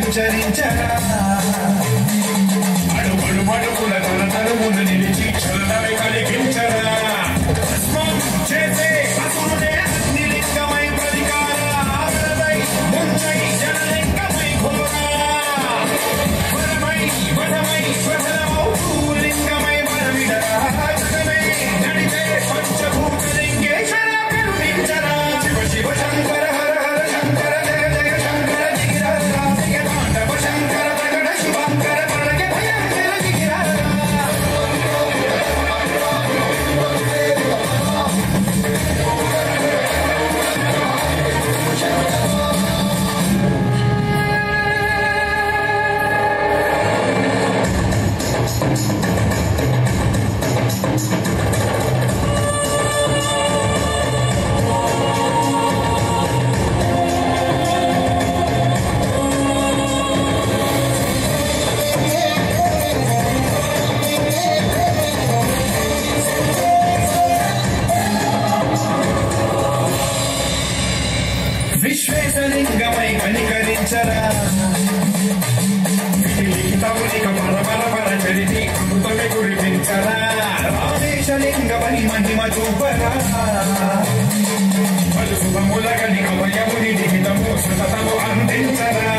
సంచరించరా అడుగుడు మడుగుల తన తరుమును నిలిచి చలనమే కలిగించరా చేసే అసురుడే నిలింగమై ప్రతికార ఆదరదై ముంచై జనలింగమై ఘోరా వరమై వరమై ప్రబలమౌతూ లింగమై వరమిడరా జగమే నడిపే పంచభూతలింగేశ్వర కరుణించరా శివ శివ శంకర హర హర శంకర జయ జయ శంకర దిగిరాజా జయ తాండవ శంకర ప్రకట శుభంకర ప్రళయ భయంకర దిగిరాజా విశ్వేశలింగమై కనికరించరా లిఖితమునిక పరపర పర చరితి అమృతమే కురిపించరా రామేశలింగమని మహిమ చూపరా పలు శుభముల గని కమయముని లిఖితము సతతము అందించరా